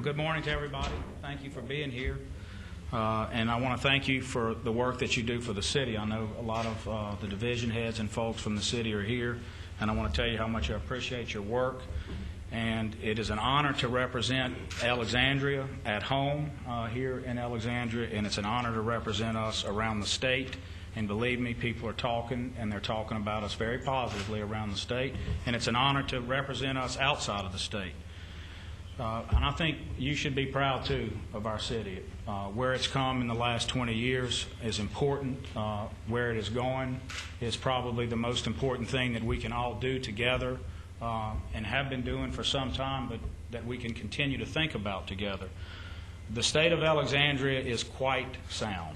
Good morning to everybody. Thank you for being here. And I want to thank you for the work that you do for the city. I know a lot of the division heads and folks from the city are here, and I want to tell you how much I appreciate your work. And it is an honor to represent Alexandria at home here in Alexandria, and it's an honor to represent us around the state. And believe me, people are talking, and they're talking about us very positively around the state. And it's an honor to represent us outside of the state. And I think you should be proud, too, of our city. Where it's come in the last 20 years is important. Where it is going is probably the most important thing that we can all do together and have been doing for some time, but that we can continue to think about together. The state of Alexandria is quite sound.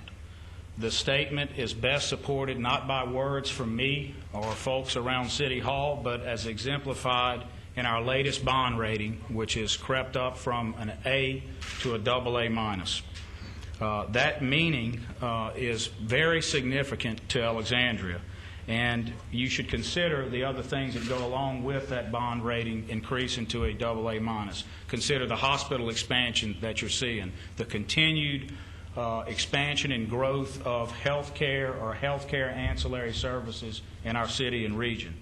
The statement is best supported not by words from me or folks around City Hall, but as exemplified in our latest bond rating, which has crept up from an A to a AA minus. That meaning is very significant to Alexandria, and you should consider the other things that go along with that bond rating increasing to a AA minus. Consider the hospital expansion that you're seeing, the continued expansion and growth of health care or health care ancillary services in our city and region.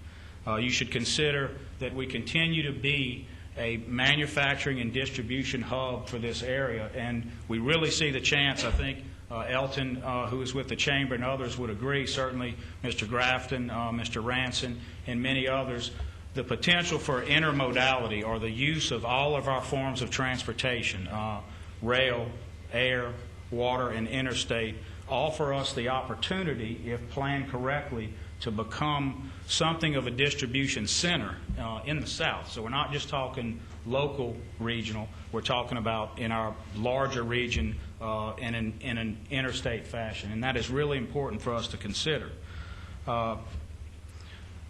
You should consider that we continue to be a manufacturing and distribution hub for this area, and we really see the chance. I think Elton, who is with the Chamber, and others would agree, certainly Mr. Grafton, Mr. Ranson, and many others, the potential for intermodality, or the use of all of our forms of transportation, rail, air, water, and interstate, offer us the opportunity, if planned correctly, to become something of a distribution center in the South. So we're not just talking local, regional. We're talking about in our larger region in an interstate fashion, and that is really important for us to consider.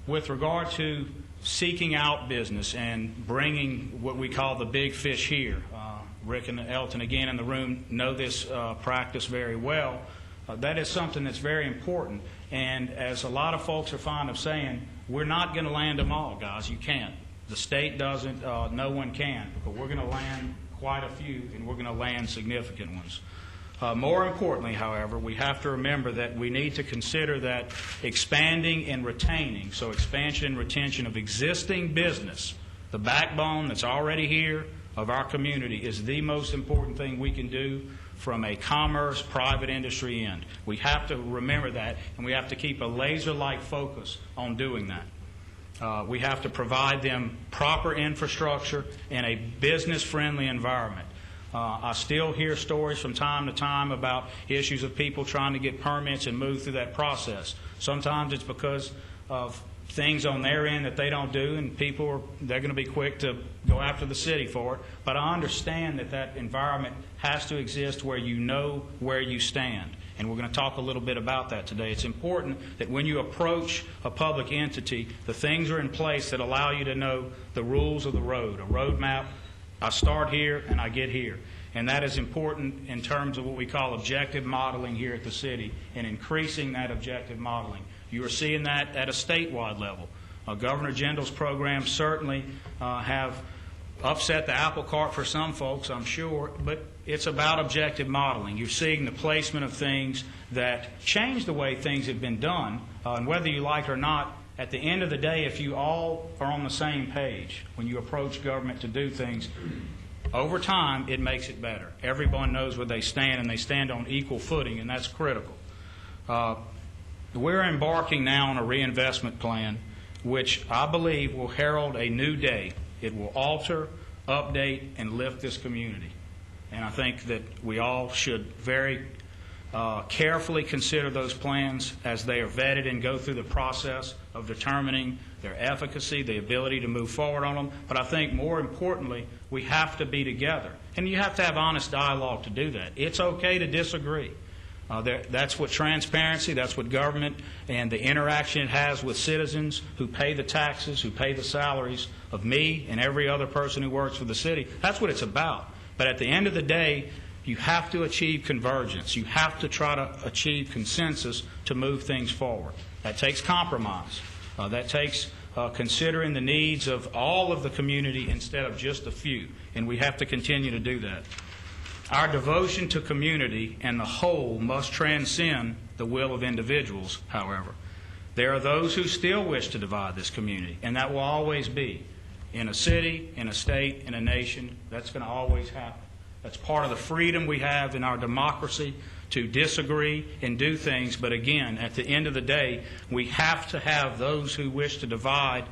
With regard to seeking out business and bringing what we call the big fish here, Rick and Elton, again in the room, know this practice very well. That is something that's very important. And as a lot of folks are fond of saying, we're not going to land them all, guys. You can't. The state doesn't. No one can. But we're going to land quite a few, and we're going to land significant ones. More importantly, however, we have to remember that we need to consider that expanding and retaining, so expansion and retention of existing business, the backbone that's already here of our community, is the most important thing we can do from a commerce, private industry end. We have to remember that, and we have to keep a laser-like focus on doing that. We have to provide them proper infrastructure and a business-friendly environment. I still hear stories from time to time about issues of people trying to get permits and move through that process. Sometimes it's because of things on their end that they don't do, and they're going to be quick to go after the city for it. But I understand that that environment has to exist where you know where you stand, and we're going to talk a little bit about that today. It's important that when you approach a public entity, the things are in place that allow you to know the rules of the road, a road map. I start here and I get here. And that is important in terms of what we call objective modeling here at the city, and increasing that objective modeling. You are seeing that at a statewide level. Governor Jindal's programs certainly have upset the apple cart for some folks, I'm sure, but it's about objective modeling. You're seeing the placement of things that change the way things have been done, and whether you like it or not, at the end of the day, if you all are on the same page when you approach government to do things, over time, it makes it better. Everyone knows where they stand, and they stand on equal footing, and that's critical. We're embarking now on a reinvestment plan which I believe will herald a new day. It will alter, update, and lift this community. And I think that we all should very carefully consider those plans as they are vetted and go through the process of determining their efficacy, the ability to move forward on them. But I think more importantly, we have to be together. And you have to have honest dialogue to do that. It's okay to disagree. That's what transparency, that's what government and the interaction it has with citizens who pay the taxes, who pay the salaries of me and every other person who works for the city. That's what it's about. But at the end of the day, you have to achieve convergence. You have to try to achieve consensus to move things forward. That takes compromise. That takes considering the needs of all of the community instead of just a few, and we have to continue to do that. Our devotion to community and the whole must transcend the will of individuals, however. There are those who still wish to divide this community, and that will always be. In a city, in a state, in a nation, that's going to always happen. That's part of the freedom we have in our democracy to disagree and do things, but again, at the end of the day, we have to have those who wish to divide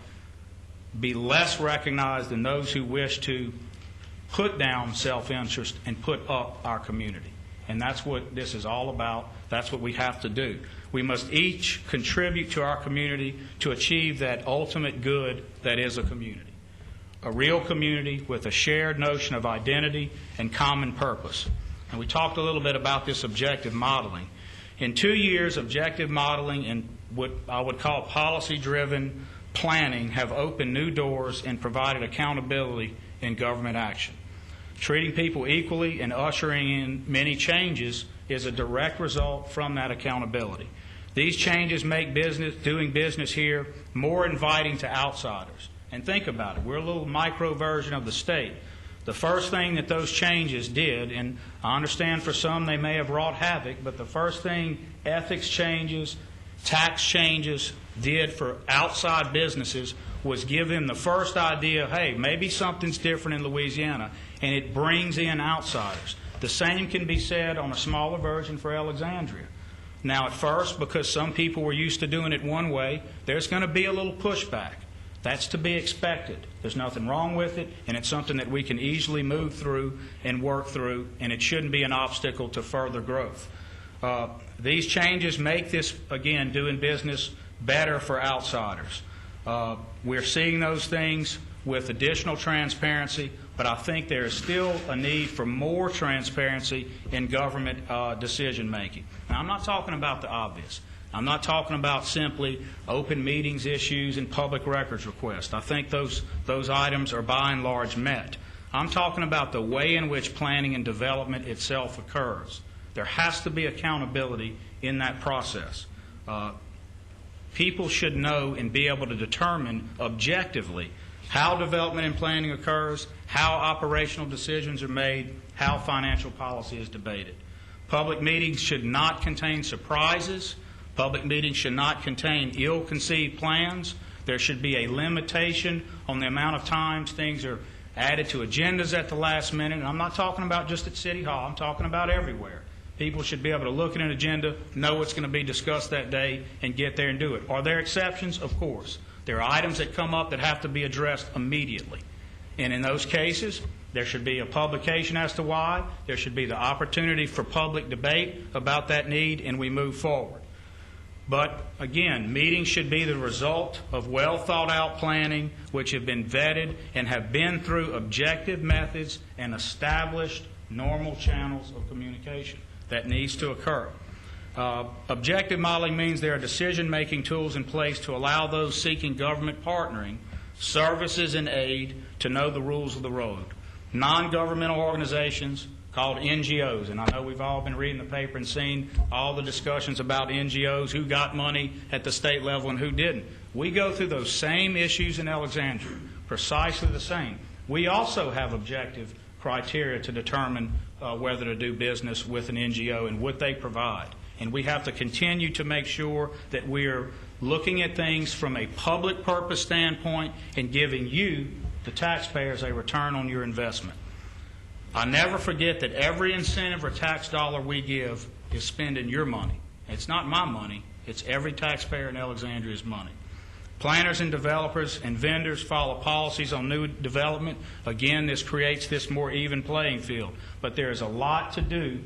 be less recognized than those who wish to put down self-interest and put up our community. And that's what this is all about. That's what we have to do. We must each contribute to our community to achieve that ultimate good that is a community. A real community with a shared notion of identity and common purpose. And we talked a little bit about this objective modeling. In 2 years, objective modeling and what I would call policy-driven planning have opened new doors and provided accountability in government action. Treating people equally and ushering in many changes is a direct result from that accountability. These changes make doing business here more inviting to outsiders. And think about it. We're a little micro version of the state. The first thing that those changes did, and I understand for some they may have wrought havoc, but the first thing ethics changes, tax changes did for outside businesses was give them the first idea, hey, maybe something's different in Louisiana, and it brings in outsiders. The same can be said on a smaller version for Alexandria. Now, at first, because some people were used to doing it one way, there's going to be a little pushback. That's to be expected. There's nothing wrong with it, and it's something that we can easily move through and work through, and it shouldn't be an obstacle to further growth. These changes make this, again, doing business better for outsiders. We're seeing those things with additional transparency, but I think there is still a need for more transparency in government decision making. Now, I'm not talking about the obvious. I'm not talking about simply open meetings issues and public records requests. I think those items are by and large met. I'm talking about the way in which planning and development itself occurs. There has to be accountability in that process. People should know and be able to determine objectively how development and planning occurs, how operational decisions are made, how financial policy is debated. Public meetings should not contain surprises. Public meetings should not contain ill-conceived plans. There should be a limitation on the amount of times things are added to agendas at the last minute. And I'm not talking about just at City Hall. I'm talking about everywhere. People should be able to look at an agenda, know what's going to be discussed that day, and get there and do it. Are there exceptions? Of course. There are items that come up that have to be addressed immediately. And in those cases, there should be a publication as to why. There should be the opportunity for public debate about that need, and we move forward. But again, meetings should be the result of well thought out planning which have been vetted and have been through objective methods and established normal channels of communication. That needs to occur. Objective modeling means there are decision-making tools in place to allow those seeking government partnering, services, and aid to know the rules of the road. Non-governmental organizations called NGOs, and I know we've all been reading the paper and seen all the discussions about NGOs, who got money at the state level and who didn't. We go through those same issues in Alexandria, precisely the same. We also have objective criteria to determine whether to do business with an NGO and what they provide. And we have to continue to make sure that we're looking at things from a public purpose standpoint and giving you, the taxpayers, a return on your investment. I never forget that every incentive or tax dollar we give is spending your money. It's not my money. It's every taxpayer in Alexandria's money. Planners and developers and vendors follow policies on new development. Again, this creates this more even playing field. But there is a lot to do,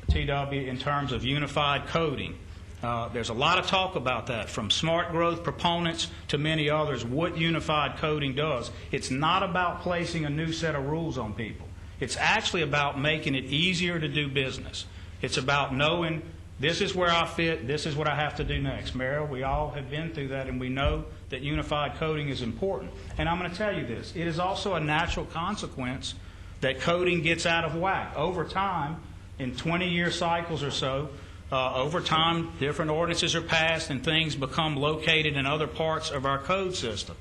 TW, in terms of unified coding. There's a lot of talk about that, from smart growth proponents to many others, what unified coding does. It's not about placing a new set of rules on people. It's actually about making it easier to do business. It's about knowing this is where I fit, this is what I have to do next. Meryl, we all have been through that, and we know that unified coding is important. And I'm going to tell you this. It is also a natural consequence that coding gets out of whack. Over time, in 20-year cycles or so, over time, different ordinances are passed and things become located in other parts of our code system.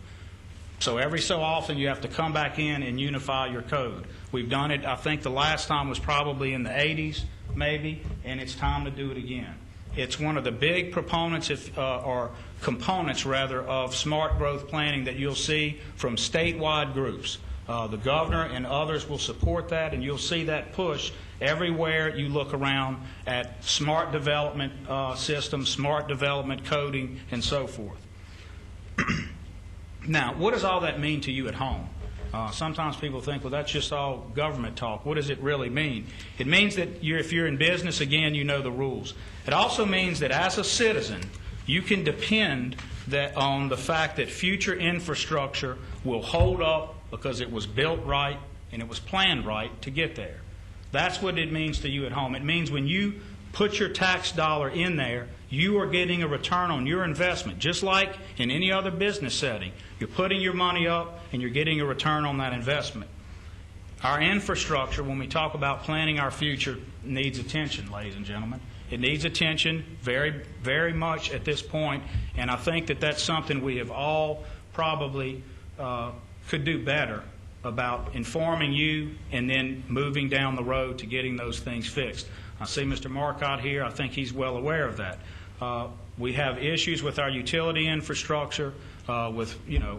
So every so often you have to come back in and unify your code. We've done it, I think the last time was probably in the 80s, maybe, and it's time to do it again. It's one of the big proponents, or components rather, of smart growth planning that you'll see from statewide groups. The governor and others will support that, and you'll see that push everywhere you look around at smart development systems, smart development coding, and so forth. Now, what does all that mean to you at home? Sometimes people think, well, that's just all government talk. What does it really mean? It means that if you're in business, again, you know the rules. It also means that as a citizen, you can depend on the fact that future infrastructure will hold up because it was built right and it was planned right to get there. That's what it means to you at home. It means when you put your tax dollar in there, you are getting a return on your investment, just like in any other business setting. You're putting your money up and you're getting a return on that investment. Our infrastructure, when we talk about planning our future, needs attention, ladies and gentlemen. It needs attention very, very much at this point, and I think that that's something we have all probably could do better about informing you and then moving down the road to getting those things fixed. I see Mr. Marcotte here. I think he's well aware of that. We have issues with our utility infrastructure, with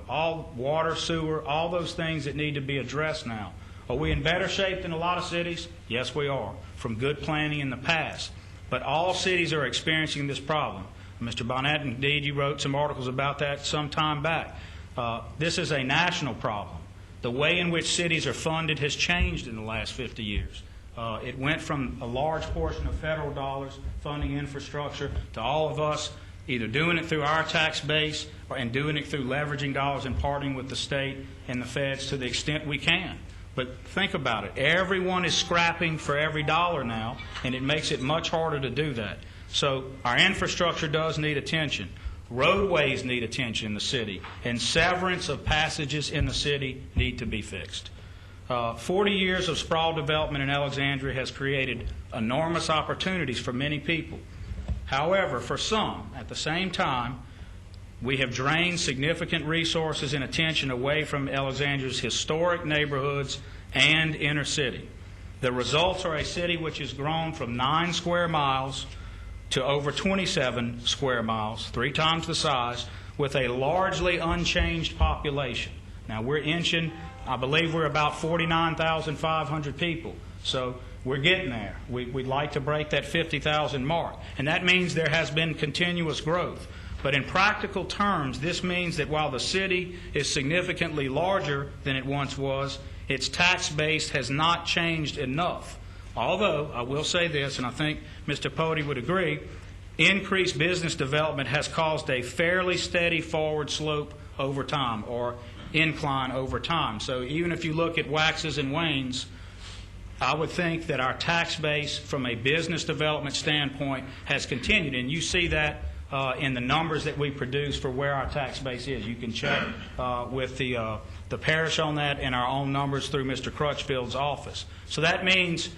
all water, sewer, all those things that need to be addressed now. Are we in better shape than a lot of cities? Yes, we are, from good planning in the past. But all cities are experiencing this problem. Mr. Bonnet, indeed, you wrote some articles about that some time back. This is a national problem. The way in which cities are funded has changed in the last 50 years. It went from a large portion of federal dollars funding infrastructure to all of us either doing it through our tax base and doing it through leveraging dollars and partnering with the state and the feds to the extent we can. But think about it. Everyone is scrapping for every dollar now, and it makes it much harder to do that. So our infrastructure does need attention. Roadways need attention in the city, and severance of passages in the city need to be fixed. 40 years of sprawl development in Alexandria has created enormous opportunities for many people. However, for some, at the same time, we have drained significant resources and attention away from Alexandria's historic neighborhoods and inner city. The results are a city which has grown from 9 square miles to over 27 square miles, 3 times the size, with a largely unchanged population. Now, we're inching, I believe we're about 49,500 people. So we're getting there. We'd like to break that 50,000 mark. And that means there has been continuous growth. But in practical terms, this means that while the city is significantly larger than it once was, its tax base has not changed enough. Although, I will say this, and I think Mr. Pody would agree, increased business development has caused a fairly steady forward slope over time, or incline over time. So even if you look at waxes and wanes, I would think that our tax base from a business development standpoint has continued, and you see that in the numbers that we produce for where our tax base is. You can check with the parish on that and our own numbers through Mr. Crutchfield's office. So that means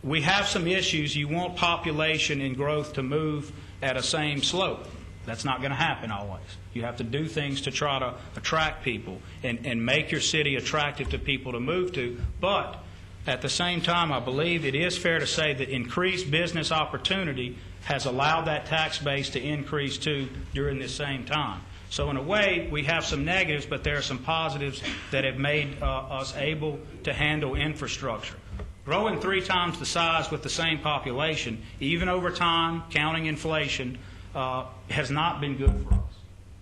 we have some issues. You want population and growth to move at a same slope. That's not going to happen always. You have to do things to try to attract people and make your city attractive to people to move to. But at the same time, I believe it is fair to say that increased business opportunity has allowed that tax base to increase too during this same time. So in a way, we have some negatives, but there are some positives that have made us able to handle infrastructure. Growing 3 times the size with the same population, even over time, counting inflation, has not been good for us.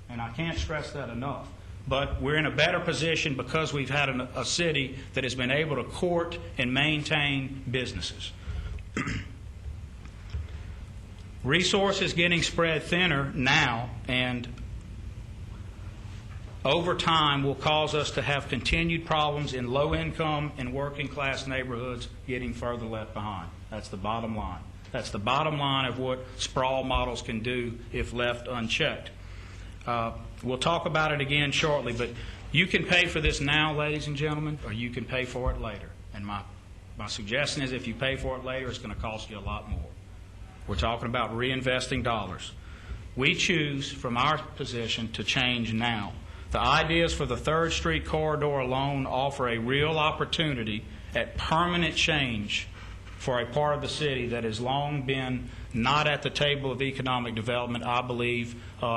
And I can't stress that enough. But we're in a better position because we've had a city that has been able to court and maintain businesses. Resources getting spread thinner now and over time will cause us to have continued problems in low-income and working-class neighborhoods getting further left behind. That's the bottom line. That's the bottom line of what sprawl models can do if left unchecked. We'll talk about it again shortly, but you can pay for this now, ladies and gentlemen, or you can pay for it later. And my suggestion is if you pay for it later, it's going to cost you a lot more. We're talking about reinvesting dollars. We choose, from our position, to change now. The ideas for the 3rd Street corridor alone offer a real opportunity at permanent change for a part of the city that has long been not at the table of economic development, I believe,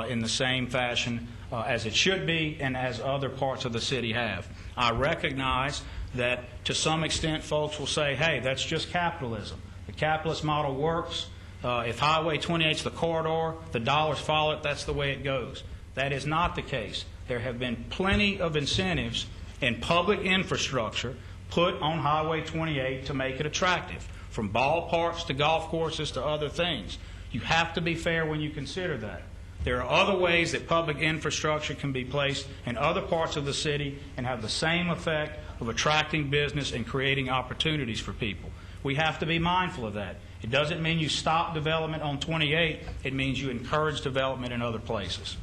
in the same fashion as it should be and as other parts of the city have. I recognize that to some extent folks will say, hey, that's just capitalism. The capitalist model works. If Highway 28 is the corridor, the dollars follow it, that's the way it goes. That is not the case. There have been plenty of incentives in public infrastructure put on Highway 28 to make it attractive, from ballparks to golf courses to other things. You have to be fair when you consider that. There are other ways that public infrastructure can be placed in other parts of the city and have the same effect of attracting business and creating opportunities for people. We have to be mindful of that. It doesn't mean you stop development on 28. It means you encourage development in other places.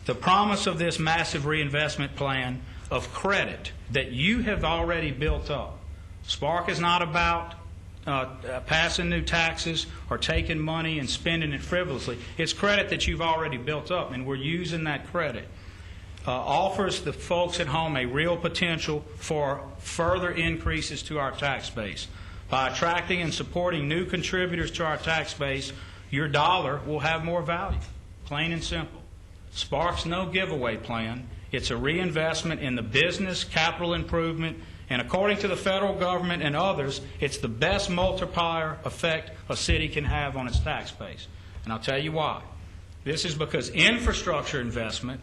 The promise of this massive reinvestment plan of credit that you have already built up. Spark is not about passing new taxes or taking money and spending it frivolously. It's credit that you've already built up, and we're using that credit. Offers the folks at home a real potential for further increases to our tax base. By attracting and supporting new contributors to our tax base, your dollar will have more value, plain and simple. Spark's no giveaway plan. It's a reinvestment in the business, capital improvement, and according to the federal government and others, it's the best multiplier effect a city can have on its tax base. And I'll tell you why. This is because infrastructure investment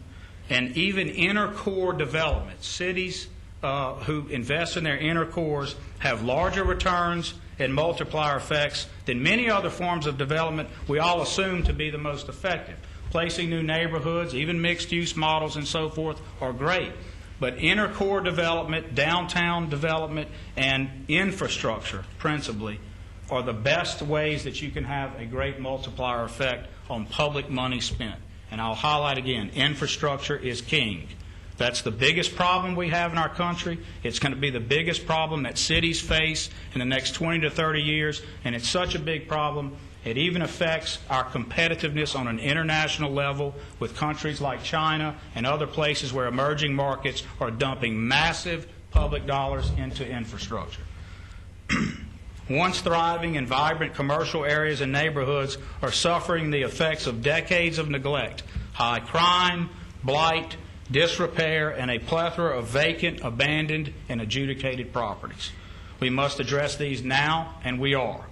and even inner core development, cities who invest in their inner cores have larger returns and multiplier effects than many other forms of development we all assume to be the most effective. Placing new neighborhoods, even mixed-use models and so forth are great. But inner core development, downtown development, and infrastructure, principally, are the best ways that you can have a great multiplier effect on public money spent. And I'll highlight again, infrastructure is king. That's the biggest problem we have in our country. It's going to be the biggest problem that cities face in the next 20 to 30 years, and it's such a big problem, it even affects our competitiveness on an international level with countries like China and other places where emerging markets are dumping massive public dollars into infrastructure. Once thriving and vibrant commercial areas and neighborhoods are suffering the effects of decades of neglect, high crime, blight, disrepair, and a plethora of vacant, abandoned, and adjudicated properties. We must address these now, and we are.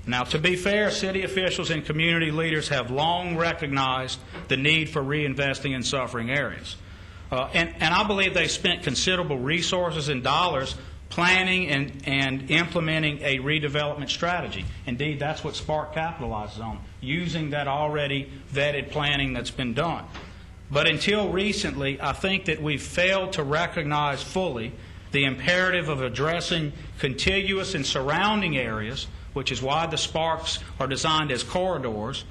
Now, to be fair, city officials and community leaders have long recognized the need for reinvesting in suffering areas. And I believe they've spent considerable resources and dollars planning and implementing a redevelopment strategy. Indeed, that's what Spark capitalizes on, using that already vetted planning that's been done. But until recently, I think that we've failed to recognize fully the imperative of addressing contiguous and surrounding areas, which is why the Sparks are designed as corridors,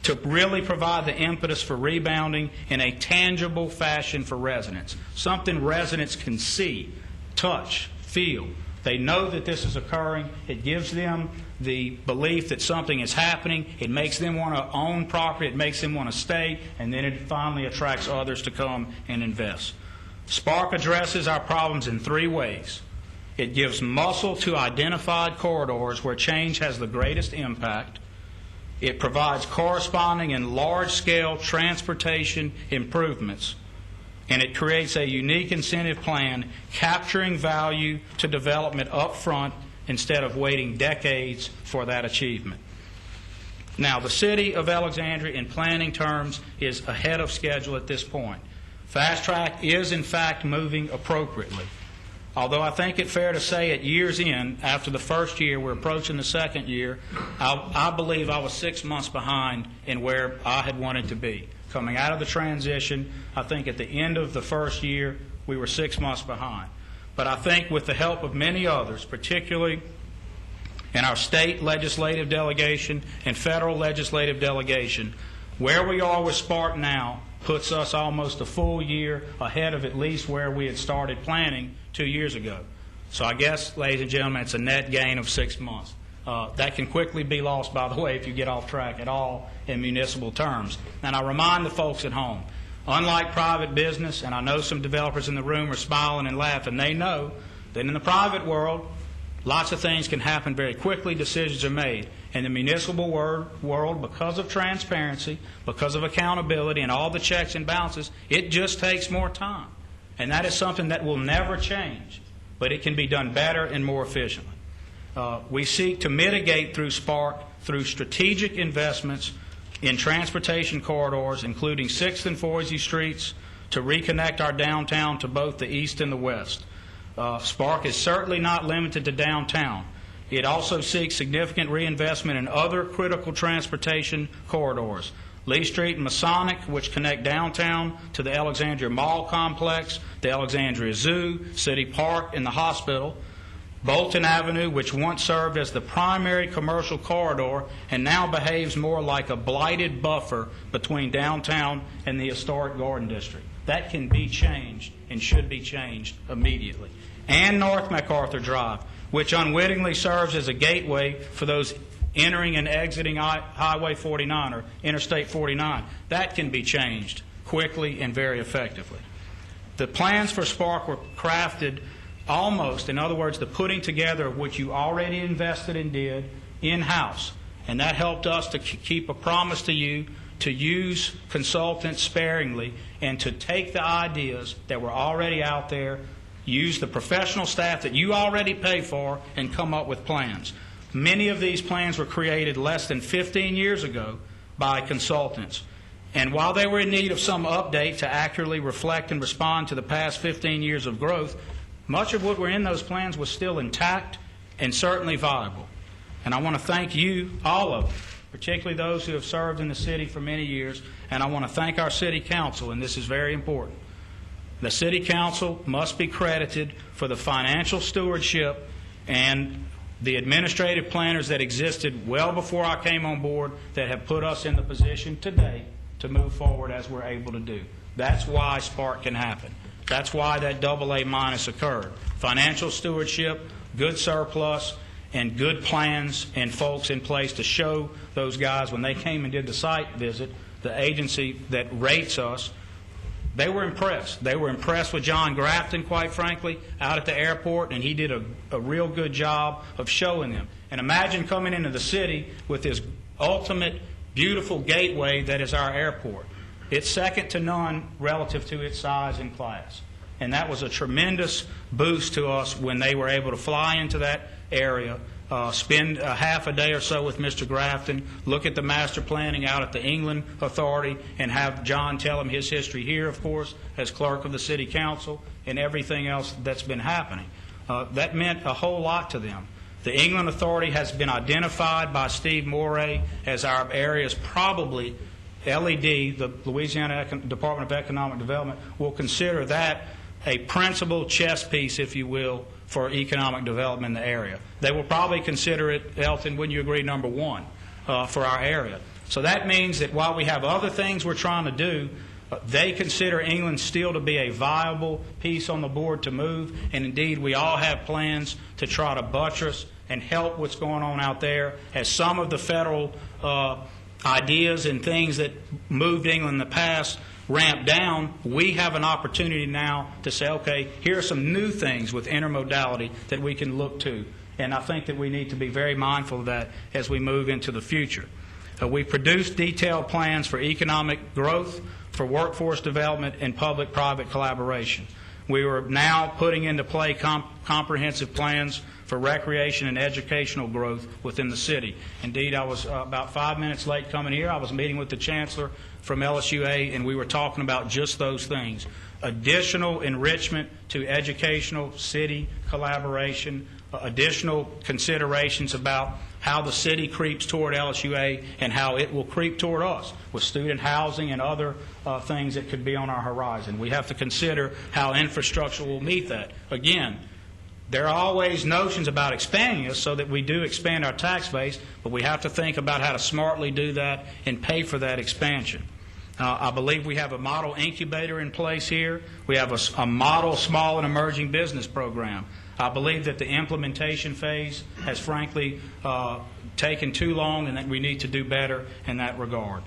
to really provide the impetus for rebounding in a tangible fashion for residents, something residents can see, touch, feel. They know that this is occurring. It gives them the belief that something is happening. It makes them want to own property. It makes them want to stay. And then it finally attracts others to come and invest. Spark addresses our problems in three ways. It gives muscle to identified corridors where change has the greatest impact. It provides corresponding and large-scale transportation improvements. And it creates a unique incentive plan capturing value to development up front instead of waiting decades for that achievement. Now, the city of Alexandria, in planning terms, is ahead of schedule at this point. Fast Track is, in fact, moving appropriately. Although I think it's fair to say at year's end, after the first year, we're approaching the second year, I believe I was 6 months behind in where I had wanted to be. Coming out of the transition, I think at the end of the first year, we were 6 months behind. But I think with the help of many others, particularly in our state legislative delegation and federal legislative delegation, where we are with Spark now puts us almost a full year ahead of at least where we had started planning 2 years ago. So I guess, ladies and gentlemen, it's a net gain of 6 months. That can quickly be lost, by the way, if you get off track at all in municipal terms. And I remind the folks at home, unlike private business, and I know some developers in the room are smiling and laughing, they know that in the private world, lots of things can happen very quickly, decisions are made. In the municipal world, because of transparency, because of accountability and all the checks and balances, it just takes more time. And that is something that will never change, but it can be done better and more efficiently. We seek to mitigate through Spark through strategic investments in transportation corridors, including 6th and 4th Streets, to reconnect our downtown to both the east and the west. Spark is certainly not limited to downtown. It also seeks significant reinvestment in other critical transportation corridors. Lee Street and Masonic, which connect downtown to the Alexandria Mall Complex, the Alexandria Zoo, City Park, and the hospital. Bolton Avenue, which once served as the primary commercial corridor and now behaves more like a blighted buffer between downtown and the historic Garden District. That can be changed and should be changed immediately. And North MacArthur Drive, which unwittingly serves as a gateway for those entering and exiting Highway 49 or Interstate 49. That can be changed quickly and very effectively. The plans for Spark were crafted almost, in other words, the putting together of what you already invested and did in-house. And that helped us to keep a promise to you to use consultants sparingly and to take the ideas that were already out there, use the professional staff that you already pay for, and come up with plans. Many of these plans were created less than 15 years ago by consultants. And while they were in need of some update to accurately reflect and respond to the past 15 years of growth, much of what were in those plans was still intact and certainly viable. And I want to thank you, all of you, particularly those who have served in the city for many years, and I want to thank our city council, and this is very important. The city council must be credited for the financial stewardship and the administrative planners that existed well before I came on board that have put us in the position today to move forward as we're able to do. That's why Spark can happen. That's why that AA- occurred. Financial stewardship, good surplus, and good plans and folks in place to show those guys when they came and did the site visit, the agency that rates us, they were impressed. They were impressed with John Grafton, quite frankly, out at the airport, and he did a real good job of showing them. And imagine coming into the city with this ultimate, beautiful gateway that is our airport. It's second to none relative to its size and class. And that was a tremendous boost to us when they were able to fly into that area, spend a half a day or so with Mr. Grafton, look at the master planning out at the England Authority, and have John tell him his history here, of course, as clerk of the city council, and everything else that's been happening. That meant a whole lot to them. The England Authority has been identified by Steve Moray as our area's probably LED, the Louisiana Department of Economic Development, will consider that a principal chess piece, if you will, for economic development in the area. They will probably consider it, Elton, wouldn't you agree, number one for our area. So that means that while we have other things we're trying to do, they consider England still to be a viable piece on the board to move, and indeed we all have plans to try to buttress and help what's going on out there as some of the federal ideas and things that moved England in the past ramp down. We have an opportunity now to say, okay, here are some new things with intermodality that we can look to. And I think that we need to be very mindful of that as we move into the future. We produced detailed plans for economic growth, for workforce development, and public-private collaboration. We are now putting into play comprehensive plans for recreation and educational growth within the city. Indeed, I was about 5 minutes late coming here. I was meeting with the chancellor from LSUA, and we were talking about just those things. Additional enrichment to educational city collaboration, additional considerations about how the city creeps toward LSUA and how it will creep toward us with student housing and other things that could be on our horizon. We have to consider how infrastructure will meet that. Again, there are always notions about expanding us so that we do expand our tax base, but we have to think about how to smartly do that and pay for that expansion. I believe we have a model incubator in place here. We have a model small and emerging business program. I believe that the implementation phase has frankly taken too long and that we need to do better in that regard.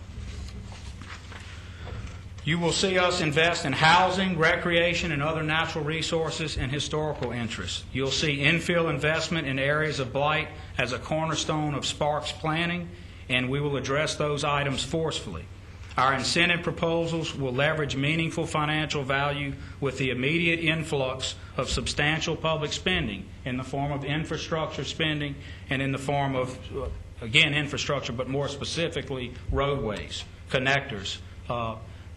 You will see us invest in housing, recreation, and other natural resources and historical interests. You'll see infill investment in areas of blight as a cornerstone of Sparks planning, and we will address those items forcefully. Our incentive proposals will leverage meaningful financial value with the immediate influx of substantial public spending in the form of infrastructure spending and in the form of, again, infrastructure, but more specifically, roadways, connectors,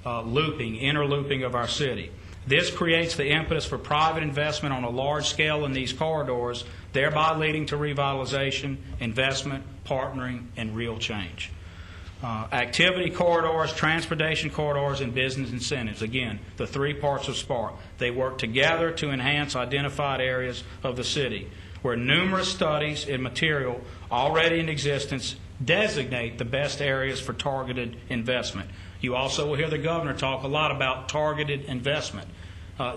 looping, interlooping of our city. This creates the impetus for private investment on a large scale in these corridors, thereby leading to revitalization, investment, partnering, and real change. Activity corridors, transportation corridors, and business incentives. Again, the three parts of SPARK. They work together to enhance identified areas of the city, where numerous studies and material already in existence designate the best areas for targeted investment. You also will hear the governor talk a lot about targeted investment.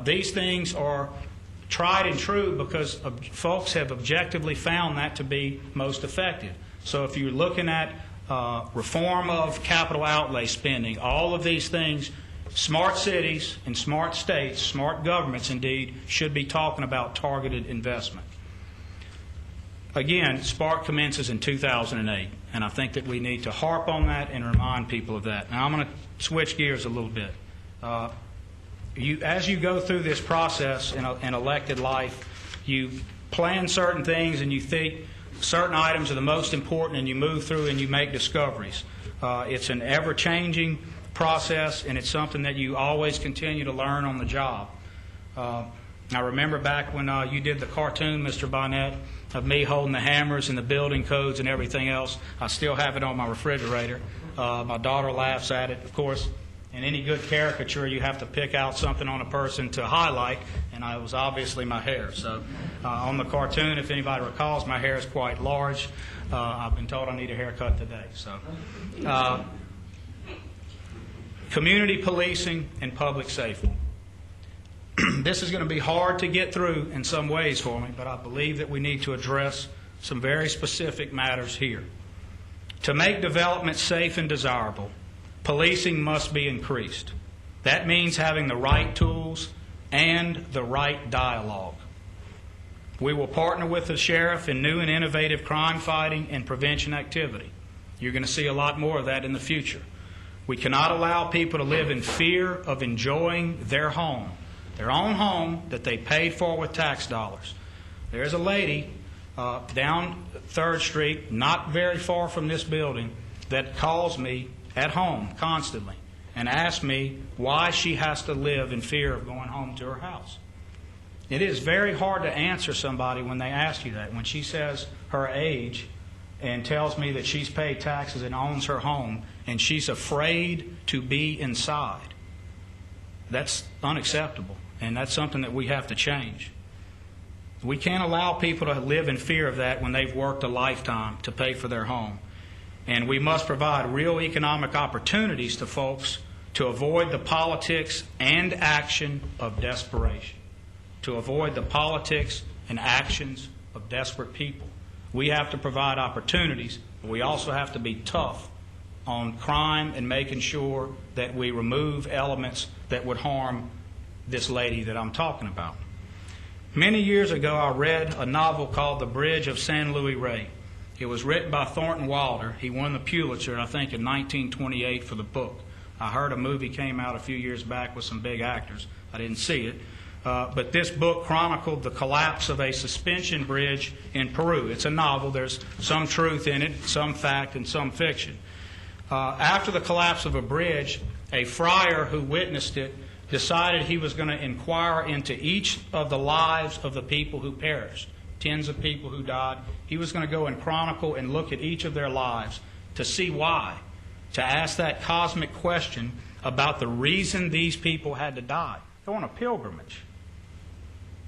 These things are tried and true because folks have objectively found that to be most effective. So if you're looking at reform of capital outlay spending, all of these things, smart cities and smart states, smart governments indeed, should be talking about targeted investment. Again, SPARK commences in 2008, and I think that we need to harp on that and remind people of that. Now I'm going to switch gears a little bit. As you go through this process in elected life, you plan certain things and you think certain items are the most important, and you move through and you make discoveries. It's an ever-changing process, and it's something that you always continue to learn on the job. I remember back when you did the cartoon, Mr. Bonnet, of me holding the hammers and the building codes and everything else. I still have it on my refrigerator. My daughter laughs at it. Of course, in any good caricature, you have to pick out something on a person to highlight, and it was obviously my hair. So on the cartoon, if anybody recalls, my hair is quite large. I've been told I need a haircut today. So, community policing and public safety. This is going to be hard to get through in some ways for me, but I believe that we need to address some very specific matters here. To make development safe and desirable, policing must be increased. That means having the right tools and the right dialogue. We will partner with the sheriff in new and innovative crime fighting and prevention activity. You're going to see a lot more of that in the future. We cannot allow people to live in fear of enjoying their home, their own home that they paid for with tax dollars. There's a lady down 3rd Street, not very far from this building, that calls me at home constantly and asks me why she has to live in fear of going home to her house. It is very hard to answer somebody when they ask you that. When she says her age and tells me that she's paid taxes and owns her home and she's afraid to be inside, that's unacceptable. And that's something that we have to change. We can't allow people to live in fear of that when they've worked a lifetime to pay for their home. And we must provide real economic opportunities to folks to avoid the politics and action of desperation, to avoid the politics and actions of desperate people. We have to provide opportunities, but we also have to be tough on crime and making sure that we remove elements that would harm this lady that I'm talking about. Many years ago, I read a novel called The Bridge of San Luis Rey. It was written by Thornton Wilder. He won the Pulitzer, I think, in 1928 for the book. I heard a movie came out a few years back with some big actors. I didn't see it. But this book chronicled the collapse of a suspension bridge in Peru. It's a novel. There's some truth in it, some fact, and some fiction. After the collapse of a bridge, a friar who witnessed it decided he was going to inquire into each of the lives of the people who perished, tens of people who died. He was going to go and chronicle and look at each of their lives to see why, to ask that cosmic question about the reason these people had to die. Go on a pilgrimage.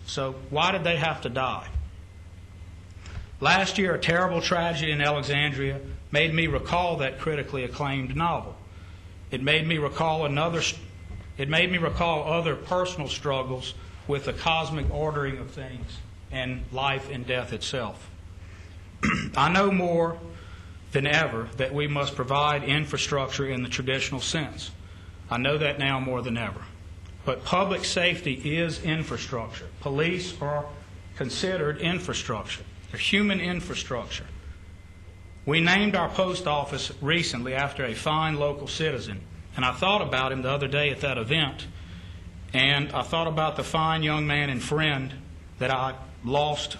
So why did they have to die? Last year, a terrible tragedy in Alexandria made me recall that critically acclaimed novel. It made me recall other personal struggles with the cosmic ordering of things and life and death itself. I know more than ever that we must provide infrastructure in the traditional sense. I know that now more than ever. But public safety is infrastructure. Police are considered infrastructure. They're human infrastructure. We named our post office recently after a fine local citizen, and I thought about him the other day at that event, and I thought about the fine young man and friend that I lost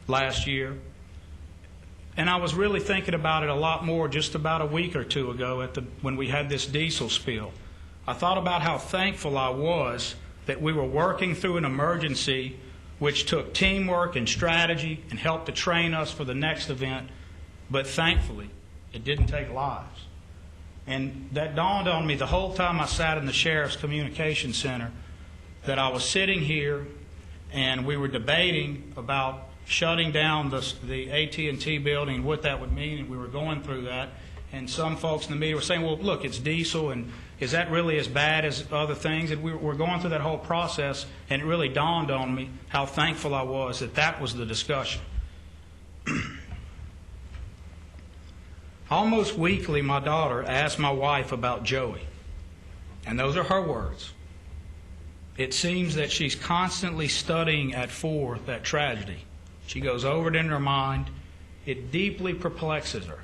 last year, and I was really thinking about it a lot more just about a week or two ago when we had this diesel spill. I thought about how thankful I was that we were working through an emergency which took teamwork and strategy and helped to train us for the next event, but thankfully it didn't take lives. And that dawned on me the whole time I sat in the Sheriff's Communication Center, that I was sitting here and we were debating about shutting down the AT&T building and what that would mean, and we were going through that. And some folks in the media were saying, well, look, it's diesel, and is that really as bad as other things? And we were going through that whole process, and it really dawned on me how thankful I was that that was the discussion. Almost weekly, my daughter asked my wife about Joey, and those are her words. It seems that she's constantly studying at 4 that tragedy. She goes over it in her mind. It deeply perplexes her.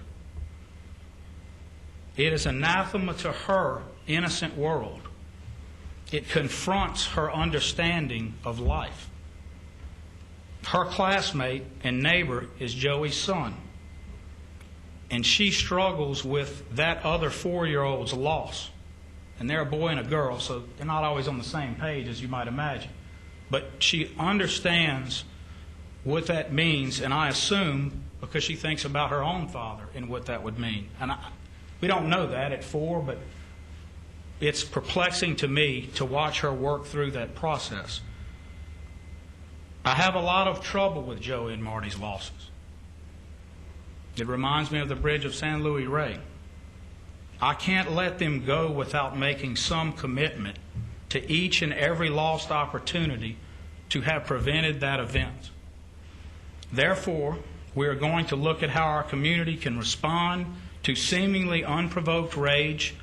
It is anathema to her innocent world. It confronts her understanding of life. Her classmate and neighbor is Joey's son, and she struggles with that other 4-year-old's loss. And they're a boy and a girl, so they're not always on the same page, as you might imagine. But she understands what that means, and I assume because she thinks about her own father and what that would mean. And we don't know that at 4, but it's perplexing to me to watch her work through that process. I have a lot of trouble with Joey and Marty's losses. It reminds me of the bridge of San Luis Rey. I can't let them go without making some commitment to each and every lost opportunity to have prevented that event. Therefore, we are going to look at how our community can respond to seemingly unprovoked rage,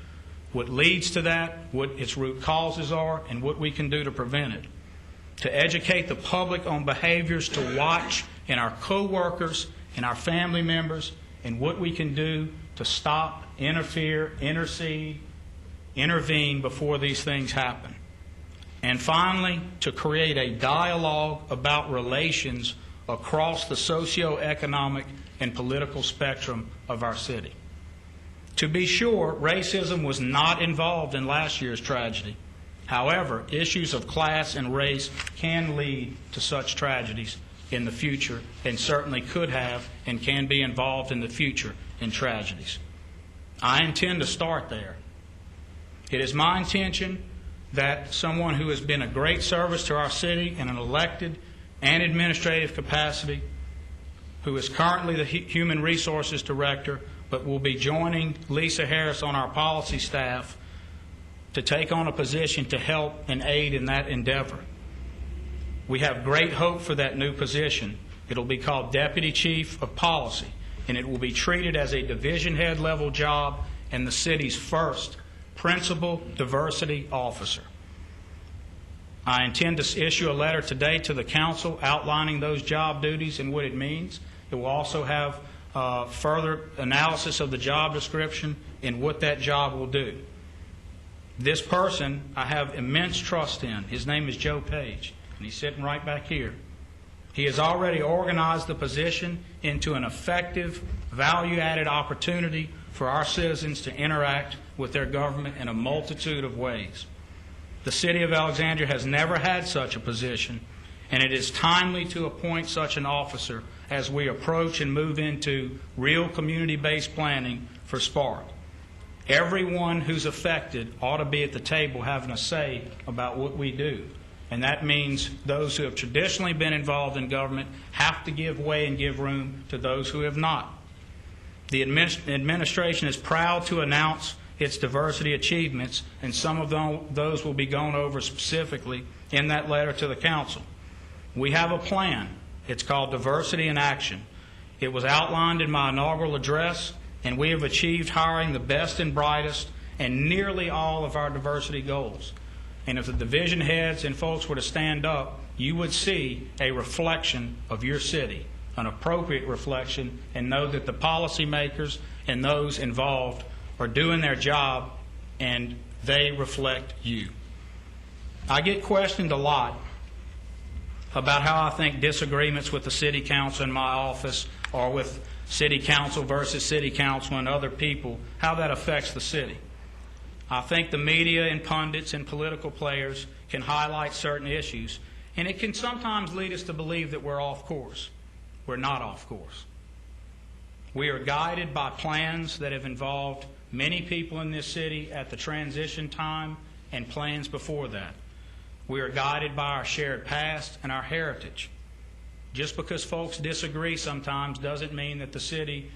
what leads to that, what its root causes are, and what we can do to prevent it. To educate the public on behaviors to watch in our co-workers and our family members, and what we can do to stop, interfere, intercede, intervene before these things happen. And finally, to create a dialogue about relations across the socioeconomic and political spectrum of our city. To be sure, racism was not involved in last year's tragedy. However, issues of class and race can lead to such tragedies in the future, and certainly could have and can be involved in the future in tragedies. I intend to start there. It is my intention that someone who has been a great service to our city in an elected and administrative capacity, who is currently the Human Resources Director, but will be joining Lisa Harris on our policy staff, to take on a position to help and aid in that endeavor. We have great hope for that new position. It will be called Deputy Chief of Policy, and it will be treated as a division head level job and the city's first principal diversity officer. I intend to issue a letter today to the council outlining those job duties and what it means. It will also have further analysis of the job description and what that job will do. This person I have immense trust in. His name is Joe Page, and he's sitting right back here. He has already organized the position into an effective, value-added opportunity for our citizens to interact with their government in a multitude of ways. The City of Alexandria has never had such a position, and it is timely to appoint such an officer as we approach and move into real community-based planning for Spark. Everyone who's affected ought to be at the table having a say about what we do. And that means those who have traditionally been involved in government have to give way and give room to those who have not. The administration is proud to announce its diversity achievements, and some of those will be gone over specifically in that letter to the council. We have a plan, It's called Diversity in Action. It was outlined in my inaugural address, and we have achieved hiring the best and brightest in nearly all of our diversity goals. And if the division heads and folks were to stand up, you would see a reflection of your city, an appropriate reflection, and know that the policymakers and those involved are doing their job and they reflect you. I get questioned a lot about how I think disagreements with the city council in my office or with city council versus city council and other people, how that affects the city. I think the media and pundits and political players can highlight certain issues, and it can sometimes lead us to believe that we're off course. We're not off course. We are guided by plans that have involved many people in this city at the transition time and plans before that. We are guided by our shared past and our heritage. Just because folks disagree sometimes doesn't mean that the city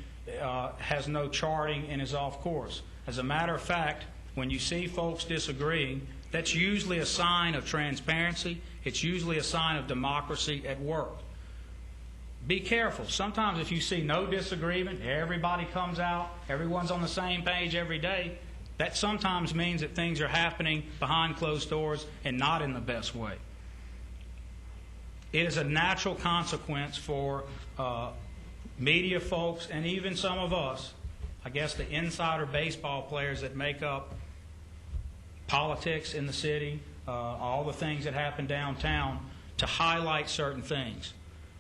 has no charting and is off course. As a matter of fact, when you see folks disagreeing, that's usually a sign of transparency. It's usually a sign of democracy at work. Be careful. Sometimes if you see no disagreement, everybody comes out, everyone's on the same page every day, that sometimes means that things are happening behind closed doors and not in the best way. It is a natural consequence for media folks and even some of us, I guess the insider baseball players that make up politics in the city, all the things that happen downtown, to highlight certain things.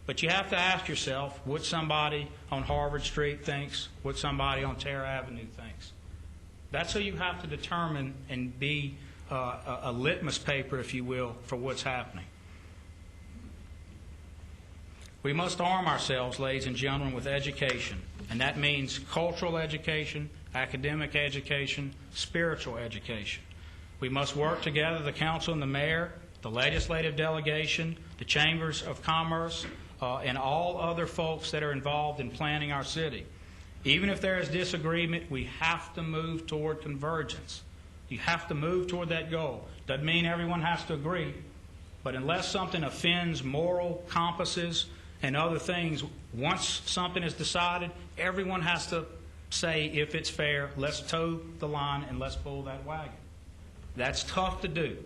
But you have to ask yourself what somebody on Harvard Street thinks, what somebody on Terra Avenue thinks. That's who you have to determine and be a litmus paper, if you will, for what's happening. We must arm ourselves, ladies and gentlemen, with education, and that means cultural education, academic education, spiritual education. We must work together, the council and the mayor, the legislative delegation, the chambers of commerce, and all other folks that are involved in planning our city. Even if there is disagreement, we have to move toward convergence. You have to move toward that goal. Doesn't mean everyone has to agree, but unless something offends moral compasses and other things, once something is decided, everyone has to say, if it's fair, let's toe the line and let's pull that wagon. That's tough to do.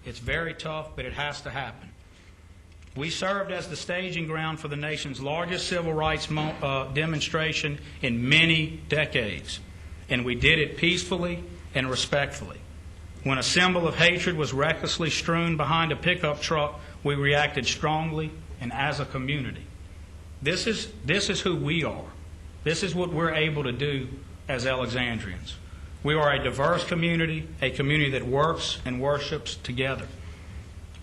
It's very tough, but it has to happen. We served as the staging ground for the nation's largest civil rights demonstration in many decades, and we did it peacefully and respectfully. When a symbol of hatred was recklessly strewn behind a pickup truck, we reacted strongly and as a community. This is who we are. This is what we're able to do as Alexandrians. We are a diverse community, a community that works and worships together.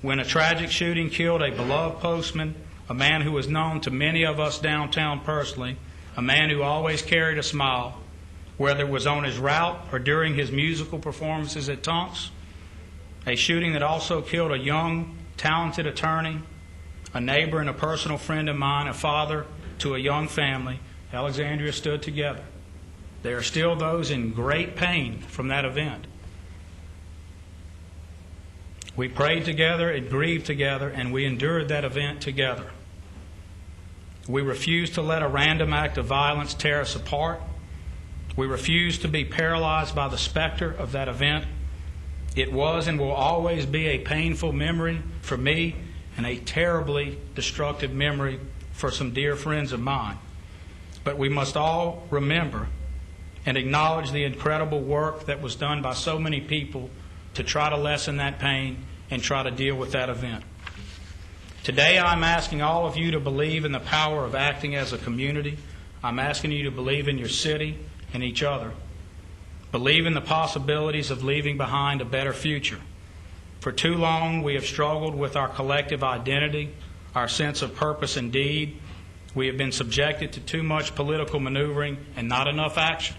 When a tragic shooting killed a beloved postman, a man who was known to many of us downtown personally, a man who always carried a smile, whether it was on his route or during his musical performances at Tonks, a shooting that also killed a young, talented attorney, a neighbor and a personal friend of mine, a father to a young family, Alexandria stood together. There are still those in great pain from that event. We prayed together and grieved together, and we endured that event together. We refused to let a random act of violence tear us apart. We refused to be paralyzed by the specter of that event. It was and will always be a painful memory for me and a terribly destructive memory for some dear friends of mine. But we must all remember and acknowledge the incredible work that was done by so many people to try to lessen that pain and try to deal with that event. Today I'm asking all of you to believe in the power of acting as a community. I'm asking you to believe in your city and each other. Believe in the possibilities of leaving behind a better future. For too long we have struggled with our collective identity, our sense of purpose and deed. We have been subjected to too much political maneuvering and not enough action.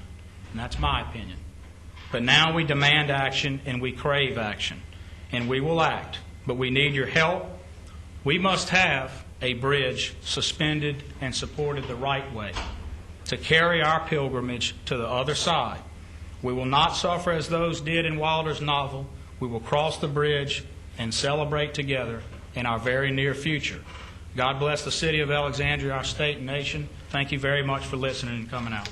And that's my opinion. But now we demand action and we crave action. And we will act. But we need your help. We must have a bridge suspended and supported the right way to carry our pilgrimage to the other side. We will not suffer as those did in Wilder's novel. We will cross the bridge and celebrate together in our very near future. God bless the city of Alexandria, our state and nation. Thank you very much for listening and coming out.